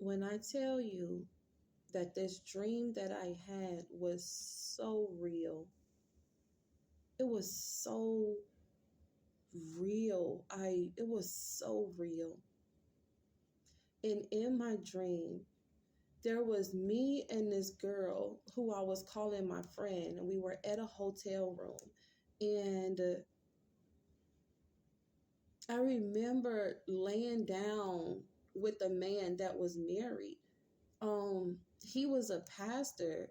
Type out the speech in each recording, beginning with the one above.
When I tell you that this dream that I had was so real, it was so real. It was so real. And in my dream, there was me and this girl who I was calling my friend, and we were at a hotel room. And I remember laying down with a man that was married. He was a pastor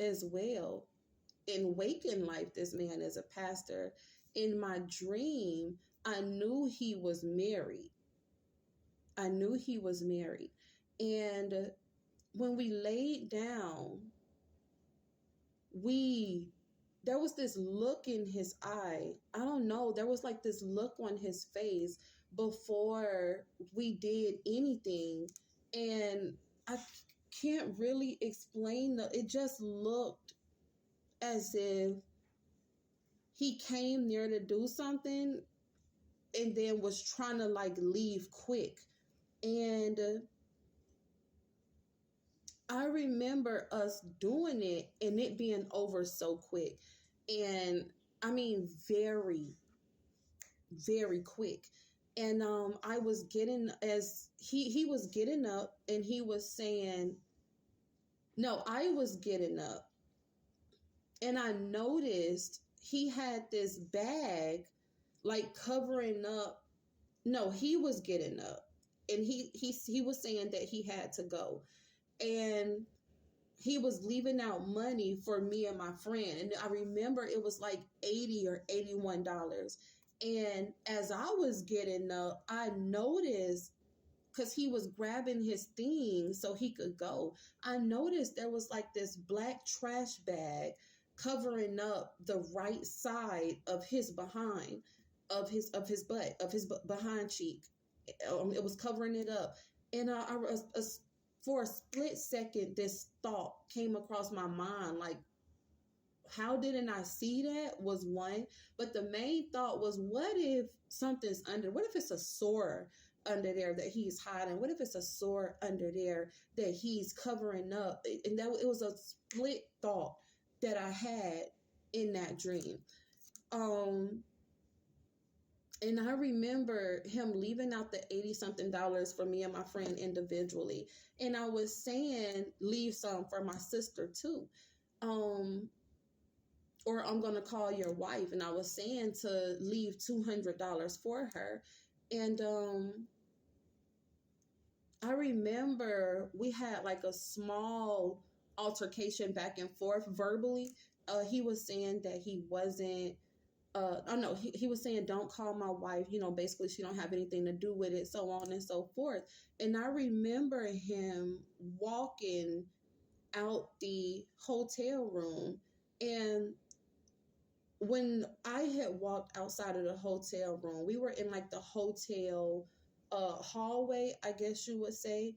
as well. In waking life, this man is a pastor. In my dream, I knew he was married. I knew he was married. And when we laid down, there was this look in his eye. I don't know. There was like this look on his face before we did anything. And I can't really explain it just looked as if he came there to do something and then was trying to like leave quick. And I remember us doing it and it being over so quick. And I mean, very, very quick. And I was getting, as he was getting up and he was saying, no, I was getting up. And I noticed he had this bag like covering up. No, he was getting up. And he was saying that he had to go. And he was leaving out money for me and my friend. And I remember it was like $80 or $81. And as I was getting up, I noticed, because he was grabbing his thing so he could go, I noticed there was like this black trash bag covering up the right side of his behind, of his butt, of his behind cheek. It was covering it up. And for a split second, this thought came across my mind, like, how didn't I see that, was one. But the main thought was, what if something's under? What if it's a sore under there that he's hiding? What if it's a sore under there that he's covering up? And that it was a split thought that I had in that dream. And I remember him leaving out the 80 something dollars for me and my friend individually. And I was saying, leave some for my sister too. Or I'm going to call your wife. And I was saying to leave $200 for her. And I remember we had like a small altercation back and forth verbally. He was saying that he wasn't, he was saying, don't call my wife, basically she don't have anything to do with it, so on and so forth. And I remember him walking out the hotel room. And when I had walked outside of the hotel room, we were in like the hotel hallway, I guess you would say.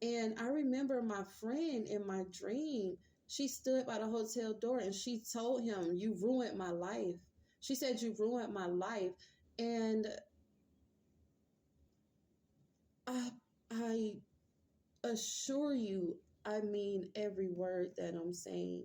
And I remember my friend in my dream, she stood by the hotel door and she told him, you ruined my life. She said, you ruined my life. And I assure you, I mean every word that I'm saying.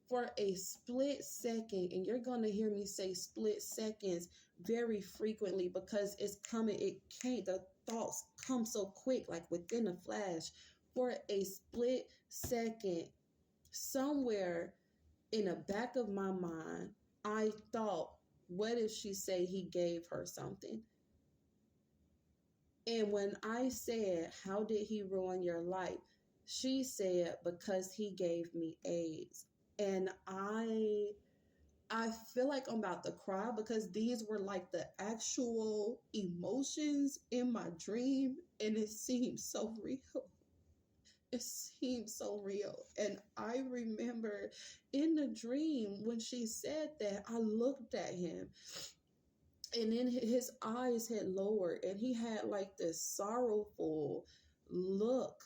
For a split second, and you're going to hear me say split seconds very frequently because it's coming, the thoughts come so quick, like within a flash. For a split second, somewhere in the back of my mind, I thought, what if she say he gave her something? And when I said, how did he ruin your life? She said, because he gave me AIDS. And I feel like I'm about to cry because these were like the actual emotions in my dream. And it seemed so real. It seemed so real. And I remember in the dream when she said that, I looked at him and then his eyes had lowered and he had like this sorrowful look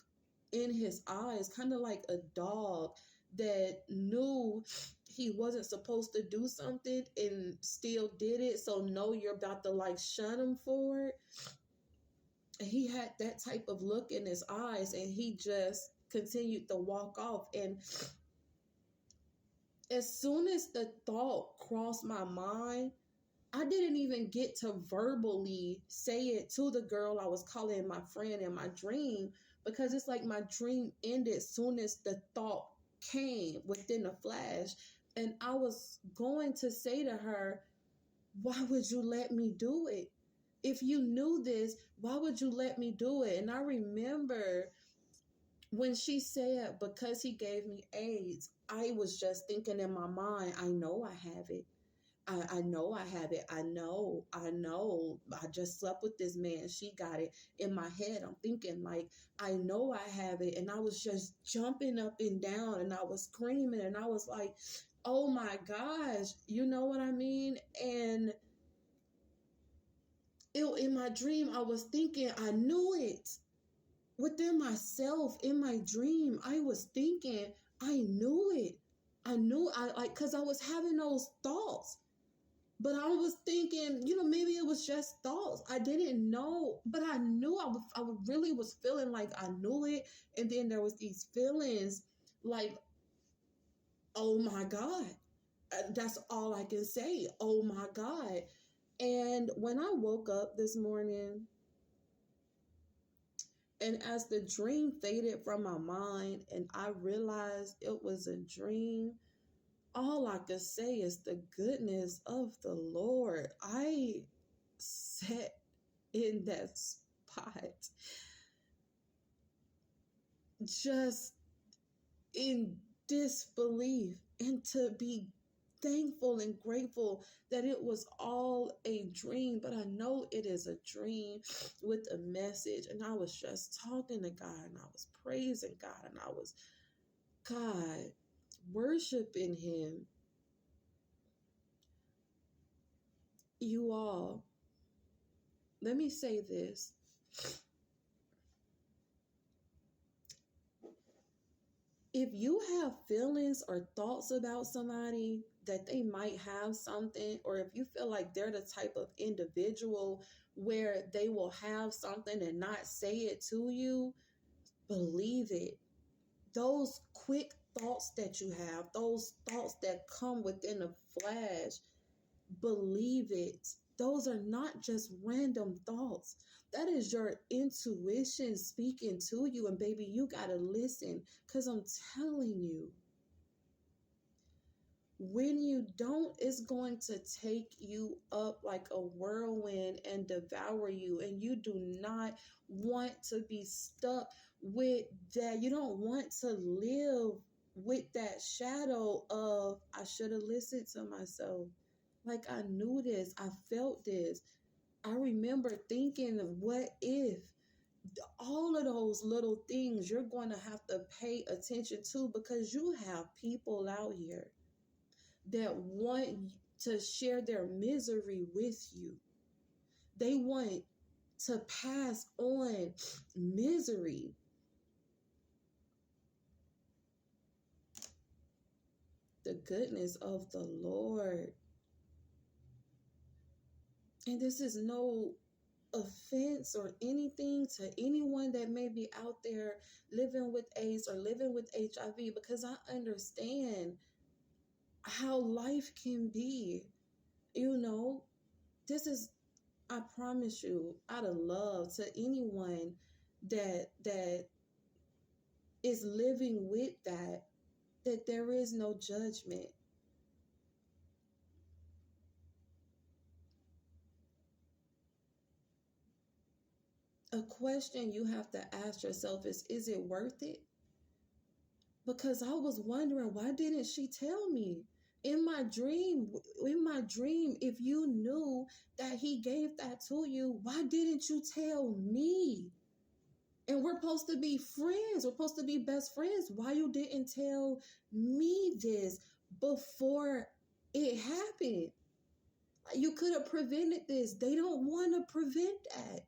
in his eyes, kind of like a dog that knew he wasn't supposed to do something and still did it. So no, you're about to like shun him for it. he had that type of look in his eyes, and he just continued to walk off. And as soon as the thought crossed my mind, I didn't even get to verbally say it to the girl I was calling my friend in my dream, because it's like my dream ended as soon as the thought came within a flash. And I was going to say to her, why would you let me do it? If you knew this, why would you let me do it? And I remember when she said, because he gave me AIDS, I was just thinking in my mind, I know I have it. I know I have it. I know. I just slept with this man. She got it. In my head, I'm thinking like, I know I have it. And I was just jumping up and down, and I was screaming, and I was like, oh my gosh, you know what I mean? And in my dream, I was thinking, I knew it. Within myself, in my dream, I was thinking, I knew it. Because I was having those thoughts. But I was thinking, maybe it was just thoughts. I didn't know, but I knew I really was feeling like I knew it. And then there was these feelings like, oh my God. That's all I can say. Oh my God. And when I woke up this morning, and as the dream faded from my mind and I realized it was a dream, all I could say is the goodness of the Lord. I sat in that spot just in disbelief, and to be thankful and grateful that it was all a dream. But I know it is a dream with a message. And I was just talking to God, and I was praising God, and I was, God, worshiping him. You all, let me say this. If you have feelings or thoughts about somebody that they might have something, or if you feel like they're the type of individual where they will have something and not say it to you, believe it. Those quick thoughts that you have, those thoughts that come within a flash, believe it. Those are not just random thoughts. That is your intuition speaking to you. And baby, you got to listen, because I'm telling you, when you don't, it's going to take you up like a whirlwind and devour you. And you do not want to be stuck with that. You don't want to live with that shadow of, I should have listened to myself. Like, I knew this. I felt this. I remember thinking, what if? All of those little things you're going to have to pay attention to, because you have people out here that want to share their misery with you. They want to pass on misery. The goodness of the Lord. And this is no offense or anything to anyone that may be out there living with AIDS or living with HIV, because I understand how life can be. This is, I promise you, out of love to anyone that is living with that there is no judgment. A question you have to ask yourself is it worth it? Because I was wondering, why didn't she tell me? In my dream, if you knew that he gave that to you, why didn't you tell me? And we're supposed to be friends. We're supposed to be best friends. Why you didn't tell me this before it happened? You could have prevented this. They don't want to prevent that.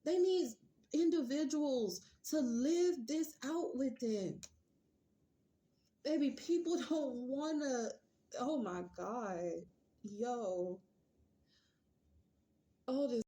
They need individuals to live this out with them. Baby, people don't want to. Oh my God. Yo. All this